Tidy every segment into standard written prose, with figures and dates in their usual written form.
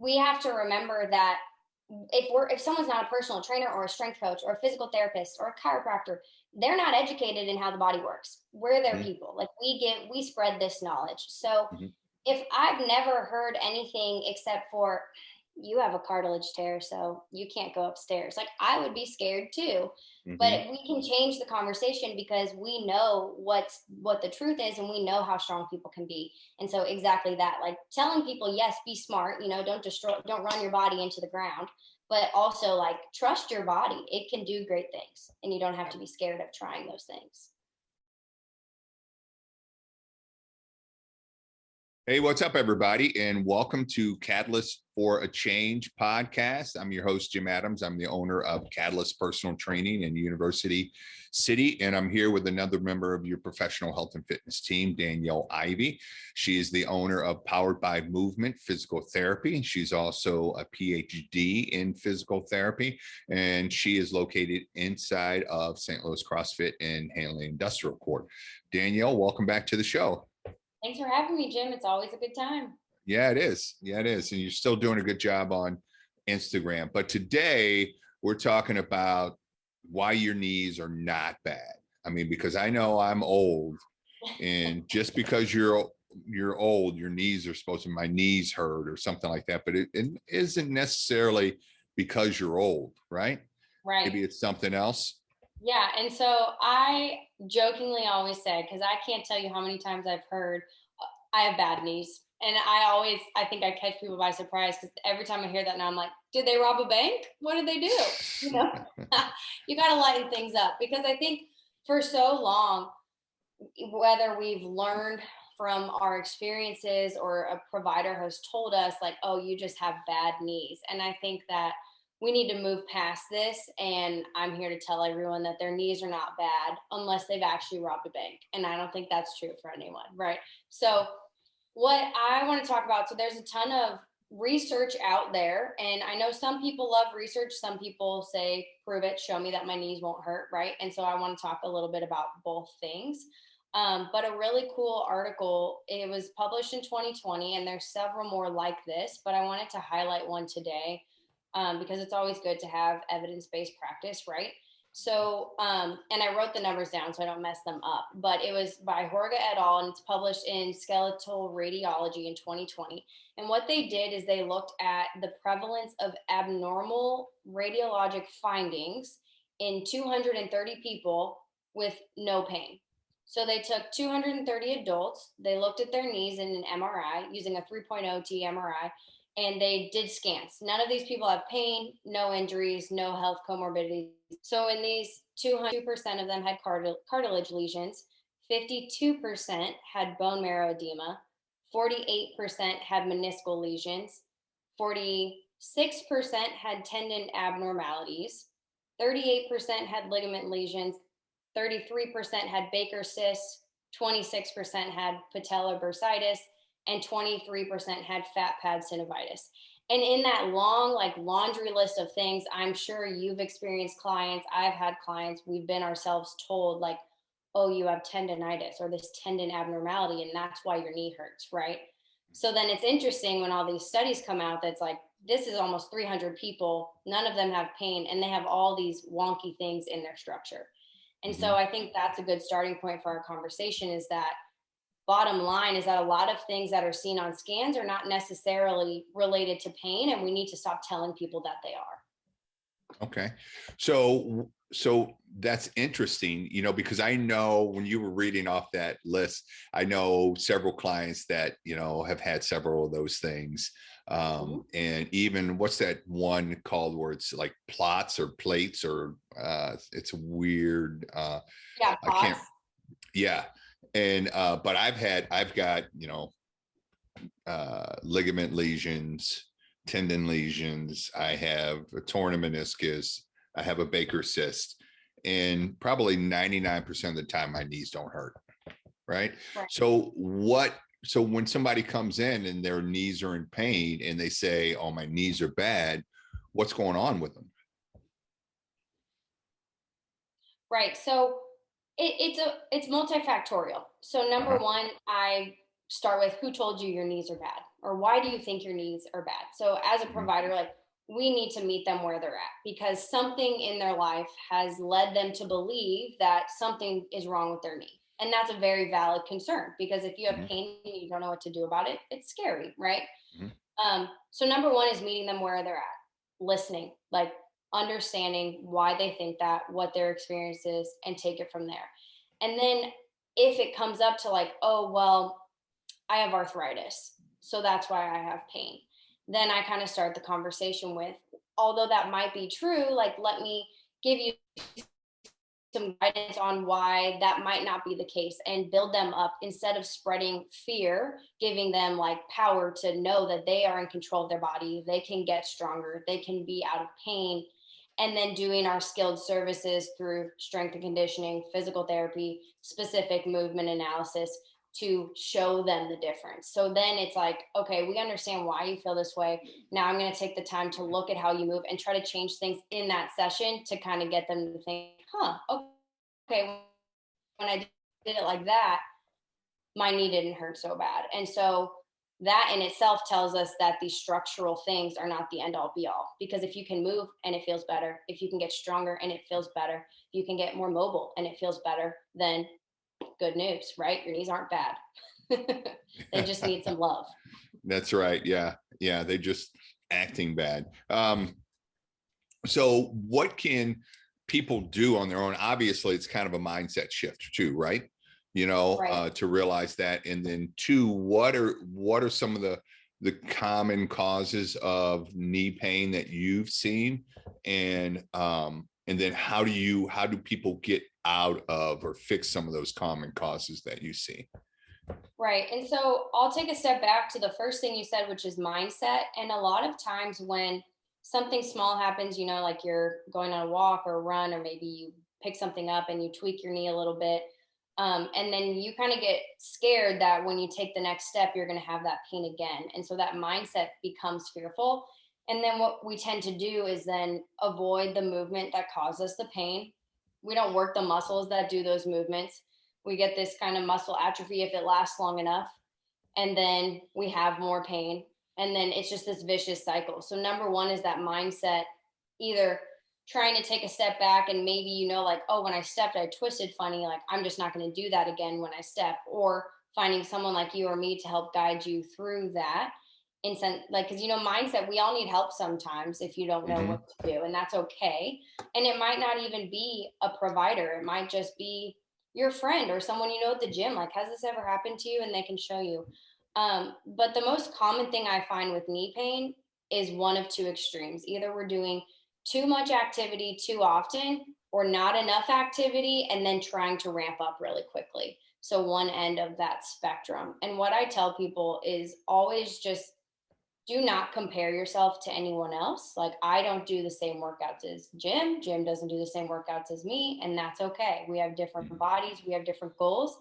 we have to remember that if someone's not a personal trainer or a strength coach or a physical therapist or a chiropractor, they're not educated in how the body works. We're their Mhm, people. Like we spread this knowledge. So mhm, if I've never heard anything except for you have a cartilage tear, so you can't go upstairs, like I would be scared too. mhm. But we can change the conversation because we know what the truth is and we know how strong people can be. And so exactly that, like telling people, yes, be smart, don't run your body into the ground, but also like trust your body. It can do great things and you don't have to be scared of trying those things. Hey, what's up, everybody? And welcome to Catalyst for a Change podcast. I'm your host, Jim Adams. I'm the owner of Catalyst Personal Training in University City. And I'm here with another member of your professional health and fitness team, Danielle Ivie. She is the owner of Powered by Movement Physical Therapy. She's also a PhD in physical therapy, and she is located inside of St. Louis CrossFit in Hanley Industrial Court. Danielle, welcome back to the show. Thanks for having me, Jim. It's always a good time. Yeah, it is. Yeah, it is. And you're still doing a good job on Instagram. But today we're talking about why your knees are not bad. I mean, because I know I'm old, and just because you're old, your knees are supposed to, my knees hurt or something like that. But it isn't necessarily because you're old, right? Right. Maybe it's something else. Yeah. And so I jokingly always say, because I can't tell you how many times I've heard I have bad knees. And I think I catch people by surprise because every time I hear that now, I'm like, did they rob a bank? What did they do? You know, you got to lighten things up because I think for so long, whether we've learned from our experiences or a provider has told us like, oh, you just have bad knees. And I think that we need to move past this. And I'm here to tell everyone that their knees are not bad unless they've actually robbed a bank. And I don't think that's true for anyone. Right. So what I want to talk about, so there's a ton of research out there. And I know some people love research. Some people say, prove it, show me that my knees won't hurt. Right. And so I want to talk a little bit about both things. But a really cool article, it was published in 2020, and there's several more like this, but I wanted to highlight one today because it's always good to have evidence-based practice, right? So, and I wrote the numbers down so I don't mess them up, but it was by Horga et al. And it's published in Skeletal Radiology in 2020. And what they did is they looked at the prevalence of abnormal radiologic findings in 230 people with no pain. So they took 230 adults, they looked at their knees in an MRI using a 3.0 T MRI, and they did scans. None of these people have pain, no injuries, no health comorbidities. So in these 200% of them had cartilage lesions, 52% had bone marrow edema, 48% had meniscal lesions, 46% had tendon abnormalities, 38% had ligament lesions, 33% had Baker cysts, 26% had patellar bursitis, and 23% had fat pad synovitis. And in that long, like laundry list of things, I'm sure you've experienced clients, I've had clients, we've been ourselves told, like, oh, you have tendonitis or this tendon abnormality, and that's why your knee hurts, right? So then it's interesting when all these studies come out that's like, this is almost 300 people, none of them have pain, and they have all these wonky things in their structure. And so Mhm. I think that's a good starting point for our conversation is that bottom line is that a lot of things that are seen on scans are not necessarily related to pain, and we need to stop telling people that they are. Okay. So that's interesting, because I know when you were reading off that list, I know several clients that, have had several of those things. Mhm. And even what's that one called where it's like plots or plates or it's weird. Yeah, I can't, POTS. yeah. And but I've got, ligament lesions, tendon lesions. I have a torn meniscus. I have a Baker cyst. And probably 99% of the time, my knees don't hurt. Right. Right. So when somebody comes in and their knees are in pain and they say, oh, my knees are bad, what's going on with them? Right. So it's multifactorial. So number Uh-huh. one, I start with who told you your knees are bad, or why do you think your knees are bad? So as a Mhm. provider, like, we need to meet them where they're at, because something in their life has led them to believe that something is wrong with their knee. And that's a very valid concern, because if you have Mhm. pain and you don't know what to do about it, it's scary, right? Mhm. So number one is meeting them where they're at, listening, like understanding why they think that, what their experience is, and take it from there. And then if it comes up to like, oh, well, I have arthritis, so that's why I have pain, then I kind of start the conversation with, although that might be true, like, let me give you some guidance on why that might not be the case, and build them up instead of spreading fear, giving them like power to know that they are in control of their body, they can get stronger, they can be out of pain. And then doing our skilled services through strength and conditioning, physical therapy, specific movement analysis to show them the difference. So then it's like, okay, we understand why you feel this way. Now I'm going to take the time to look at how you move and try to change things in that session to kind of get them to think, huh, okay, when I did it like that, my knee didn't hurt so bad. And so that in itself tells us that these structural things are not the end all be all. Because if you can move and it feels better, if you can get stronger and it feels better, you can get more mobile and it feels better, then good news, right? Your knees aren't bad. They just need some love. That's right. Yeah. Yeah. They just acting bad. So what can people do on their own? Obviously, it's kind of a mindset shift too, right? Right. To realize that. And then two, what are some of the common causes of knee pain that you've seen? And then how do people get out of or fix some of those common causes that you see? Right. And so I'll take a step back to the first thing you said, which is mindset. And a lot of times when something small happens, like you're going on a walk or a run, or maybe you pick something up and you tweak your knee a little bit. And then you kind of get scared that when you take the next step, you're going to have that pain again. And so that mindset becomes fearful. And then what we tend to do is then avoid the movement that causes the pain. We don't work the muscles that do those movements. We get this kind of muscle atrophy if it lasts long enough, and then we have more pain, and then it's just this vicious cycle. So number one is that mindset, either trying to take a step back and maybe like, oh, when I stepped I twisted funny, like I'm just not going to do that again when I step, or finding someone like you or me to help guide you through that. Like, because mindset, we all need help sometimes if you don't know Mm-hmm. what to do, and that's okay. And it might not even be a provider, it might just be your friend or someone at the gym, like, has this ever happened to you, and they can show you. But the most common thing I find with knee pain is one of two extremes. Either we're doing too much activity too often, or not enough activity and then trying to ramp up really quickly. So one end of that spectrum. And what I tell people is always just do not compare yourself to anyone else. Like, I don't do the same workouts as Jim. Jim doesn't do the same workouts as me, and that's okay. We have different bodies, we have different goals.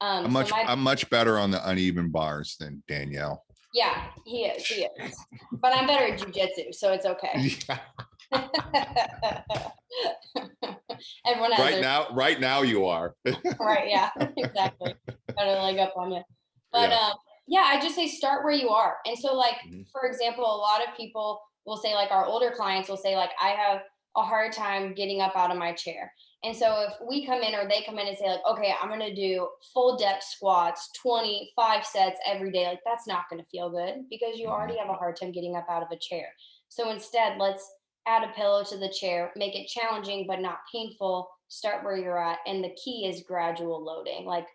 I'm So much my I'm much better on the uneven bars than Danielle. Yeah, he is. But I'm better at jujitsu, so it's okay. Yeah. Everyone has their Right now you are. right, yeah, exactly. Got a leg up on you. But Yeah. yeah, I just say start where you are. And so, like, Mhm. for example, a lot of people will say, like, our older clients will say, like, I have a hard time getting up out of my chair. And so if we come in or they come in and say, like, okay, I'm gonna do full depth squats, 25 sets every day, like, that's not gonna feel good because you Mhm. already have a hard time getting up out of a chair. So instead, let's add a pillow to the chair, make it challenging but not painful, start where you're at. And the key is gradual loading. Like,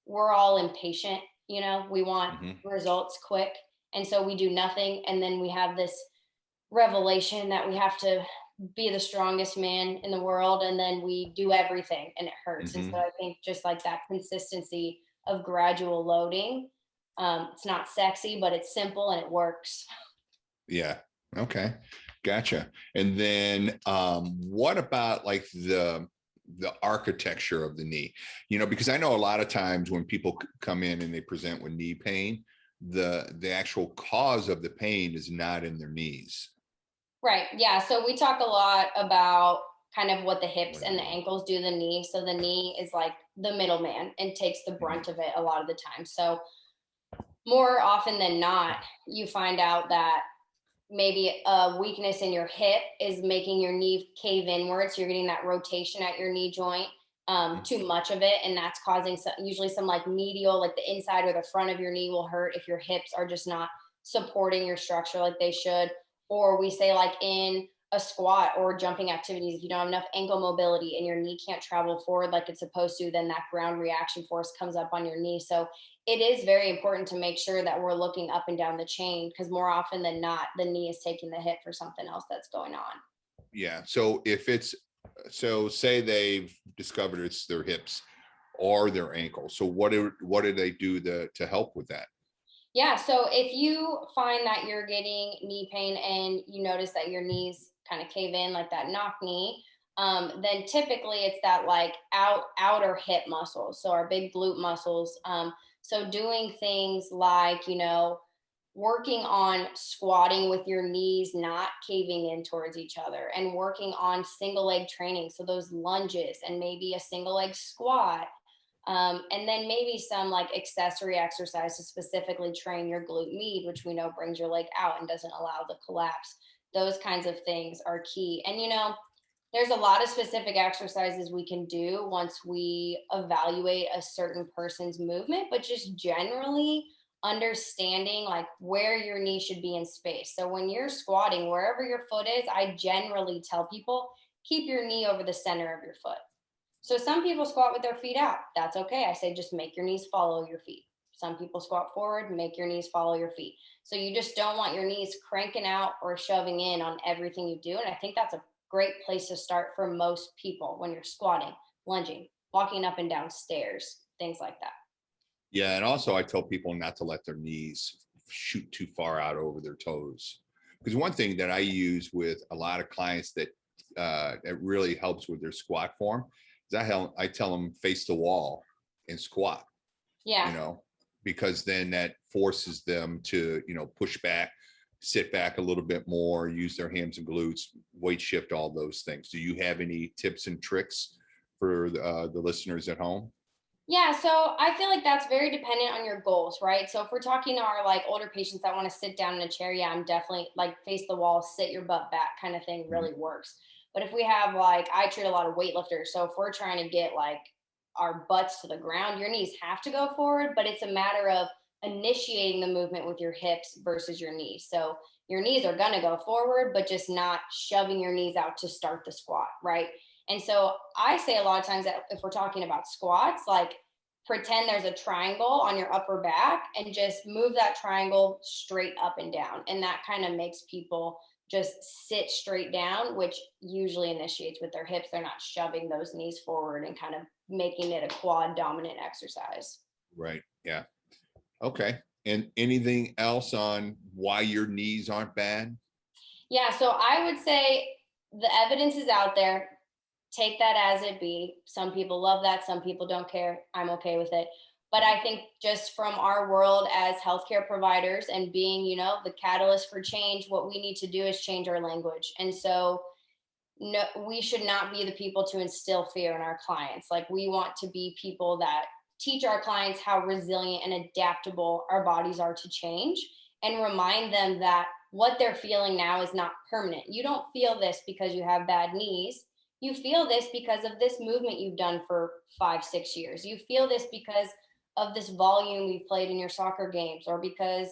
we're all impatient, we want Mhm. results quick. And so we do nothing. And then we have this revelation that we have to be the strongest man in the world. And then we do everything and it hurts. And so Mhm. I think just like that consistency of gradual loading, it's not sexy, but it's simple and it works. Yeah. Okay. Gotcha. And then what about like the architecture of the knee? Because I know a lot of times when people come in and they present with knee pain, the actual cause of the pain is not in their knees. Right. Yeah. So we talk a lot about kind of what the hips What and the is ankles do to the knee. So the knee is like the middleman and takes the it? brunt of it a lot of the time. So More often than not, you find out that maybe a weakness in your hip is making your knee cave inwards. You're getting that rotation at your knee joint, too much of it, and that's causing usually some like medial, like the inside or the front of your knee will hurt if your hips are just not supporting your structure like they should. Or we say like in a squat or jumping activities, if you don't have enough ankle mobility and your knee can't travel forward like it's supposed to, then that ground reaction force comes up on your knee. So it is very important to make sure that we're looking up and down the chain, because more often than not, the knee is taking the hit for something else that's going on. Yeah. So if it's, so say they've discovered it's their hips or their ankles. So what do they do to help with that? Yeah. So if you find that you're getting knee pain and you notice that your knees kind of cave in like that knock knee, then typically it's that like outer hip muscles. So our big glute muscles. So doing things like, working on squatting with your knees not caving in towards each other, and working on single leg training. So those lunges and maybe a single leg squat, and then maybe some like accessory exercise to specifically train your glute med, which we know brings your leg out and doesn't allow the collapse. Those kinds of things are key. And, there's a lot of specific exercises we can do once we evaluate a certain person's movement, but just generally understanding like where your knee should be in space. So when you're squatting, wherever your foot is, I generally tell people keep your knee over the center of your foot. So some people squat with their feet out. That's okay. I say just make your knees follow your feet. Some people squat forward, make your knees follow your feet. So you just don't want your knees cranking out or shoving in on everything you do. And I think that's a great place to start for most people when you're squatting, lunging, walking up and down stairs, things like that. Yeah. And also I tell people not to let their knees shoot too far out over their toes. Because one thing that I use with a lot of clients that really helps with their squat form is I tell them face the wall and squat, Yeah. you know, because then that forces them to, push back, sit back a little bit more, use their hams and glutes, weight shift, all those things. Do you have any tips and tricks for the listeners at home? Yeah, so I feel like that's very dependent on your goals, right? So if we're talking to our like older patients that want to sit down in a chair, yeah, I'm definitely like face the wall, sit your butt back kind of thing Mhm. really works. But if we have like, I treat a lot of weightlifters, so if we're trying to get like our butts to the ground, your knees have to go forward, but it's a matter of initiating the movement with your hips versus your knees. So your knees are going to go forward, but just not shoving your knees out to start the squat, right? And so I say a lot of times that if we're talking about squats, like pretend there's a triangle on your upper back and just move that triangle straight up and down. And that kind of makes people just sit straight down, which usually initiates with their hips. They're not shoving those knees forward and kind of making it a quad dominant exercise. Right. Yeah. Okay. And anything else on why your knees aren't bad? Yeah, so I would say the evidence is out there. Take that as it be. Some people love that, some people don't care. I'm okay with it. But I think just from our world as healthcare providers and being, the catalyst for change, what we need to do is change our language. And so no, we should not be the people to instill fear in our clients. Like we want to be people that teach our clients how resilient and adaptable our bodies are to change, and remind them that what they're feeling now is not permanent. You don't feel this because you have bad knees. You feel this because of this movement you've done for 5, 6 years. You feel this because of this volume you've played in your soccer games, or because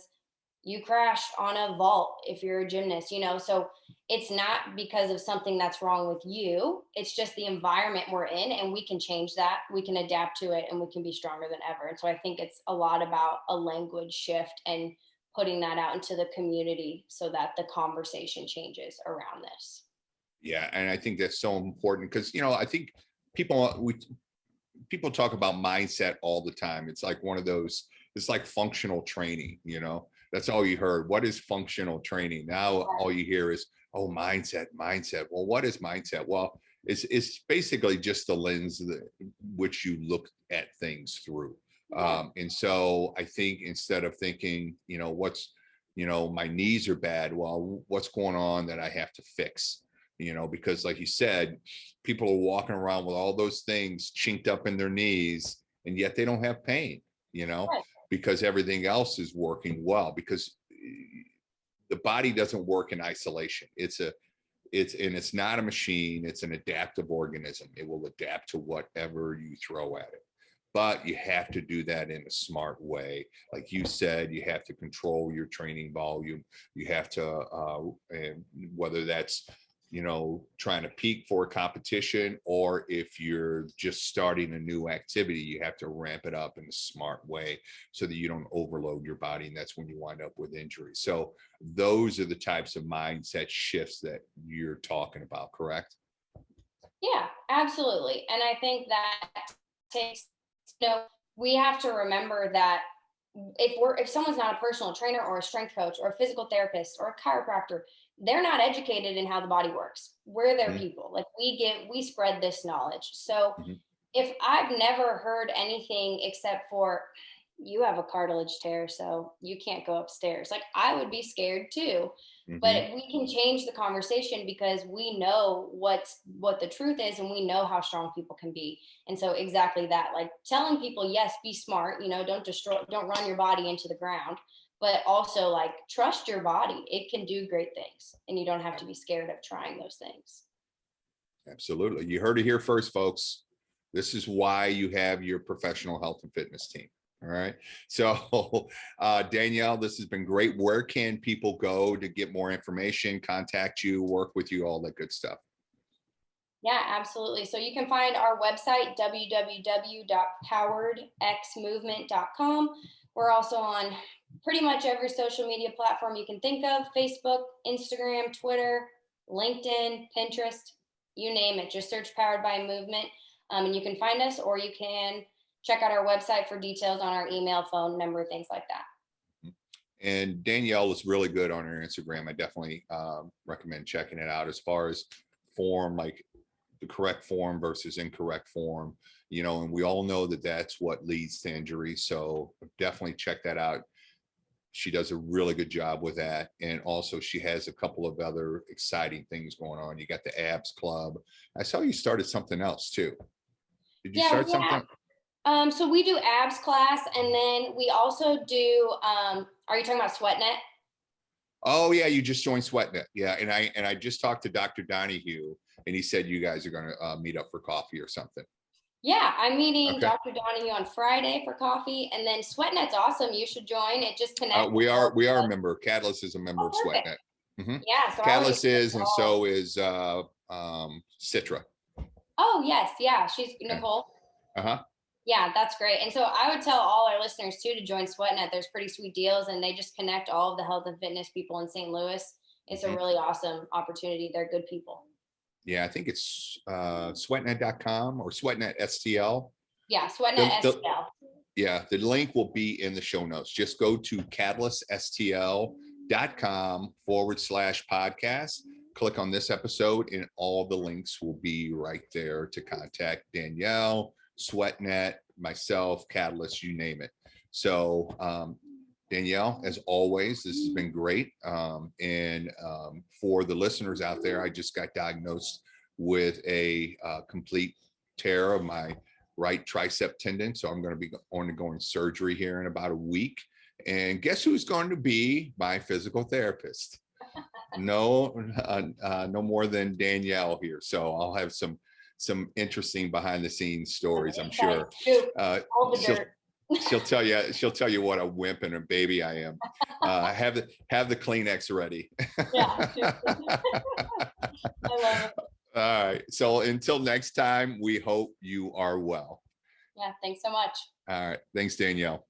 you crashed on a vault if you're a gymnast, so it's not because of something that's wrong with you. It's just the environment we're in, and we can change that. We can adapt to it, and we can be stronger than ever. And so I think it's a lot about a language shift and putting that out into the community so that the conversation changes around this. Yeah. And I think that's so important because, I think people talk about mindset all the time. It's like one of those, it's like functional training. That's all you heard. What is functional training? Now all you hear is, oh, mindset. Well, what is mindset? Well, it's basically just the lens which you look at things through. Yeah. And so I think instead of thinking, my knees are bad, well, what's going on that I have to fix? Because like you said, people are walking around with all those things chinked up in their knees, and yet they don't have pain. Right. because everything else is working well, because the body doesn't work in isolation. It's not a machine. It's an adaptive organism. It will adapt to whatever you throw at it. But you have to do that in a smart way. Like you said, you have to control your training volume. You have to, and whether that's, trying to peak for a competition, or if you're just starting a new activity, you have to ramp it up in a smart way so that you don't overload your body. And that's when you wind up with injury. So those are the types of mindset shifts that you're talking about, correct? Yeah, absolutely. And I think that takes, we have to remember that if someone's not a personal trainer or a strength coach or a physical therapist or a chiropractor, they're not educated in how the body works. We're their people. Like we spread this knowledge. So if I've never heard anything except for, you have a cartilage tear, so you can't go upstairs, like I would be scared too. But we can change the conversation because we know what the truth is, and we know how strong people can be. And so exactly that, like telling people, yes, be smart, don't run your body into the ground, but also like trust your body. It can do great things, and you don't have to be scared of trying those things. Absolutely. You heard it here first, folks. This is why you have your professional health and fitness team. All right. So, Danielle, this has been great. Where can people go to get more information, contact you, work with you, all that good stuff? Yeah, absolutely. So you can find our website, www.poweredxmovement.com. We're also on pretty much every social media platform you can think of: Facebook, Instagram, Twitter, LinkedIn, Pinterest, you name it. Just search Powered by Movement, and you can find us, or you can check out our website for details on our email, phone number, things like that. And Danielle is really good on her Instagram. I definitely recommend checking it out as far as form, like the correct form versus incorrect form, and we all know that that's what leads to injury. So definitely check that out. She does a really good job with that. And also she has a couple of other exciting things going on. You got the abs club. I saw you started something else too. Did you start something? So we do abs class, and then we also do, are you talking about SweatNet? Oh yeah, you just joined SweatNet. Yeah, and I just talked to Dr. Donahue, and he said you guys are going to meet up for coffee or something. Yeah, I'm meeting Dr. Donahue on Friday for coffee, and then SweatNet's awesome. You should join. It just connects. We are a member. Catalyst is a member of SweatNet. Yeah, so Catalyst is, and so is Citra. Oh yes, yeah, she's Nicole. Yeah, that's great. And so I would tell all our listeners too to join SweatNet. There's pretty sweet deals, and they just connect all of the health and fitness people in St. Louis. It's a really awesome opportunity. They're good people. Yeah, I think it's sweatnet.com or SweatNet STL. Yeah, SweatNet STL. Yeah, the link will be in the show notes. Just go to catalyststl.com/podcast. Click on this episode, and all the links will be right there to contact Danielle, SweatNet, myself, Catalyst, you name it. So Danielle, as always, this has been great. And for the listeners out there, I just got diagnosed with a complete tear of my right tricep tendon. So I'm going to be undergoing surgery here in about a week. And guess who's going to be my physical therapist? No more than Danielle here. So I'll have some interesting behind the scenes stories, I'm sure. She'll tell you what a wimp and a baby I am. Have the Kleenex ready. Yeah. I love it. All right. So until next time, we hope you are well. Yeah. Thanks so much. All right. Thanks, Danielle.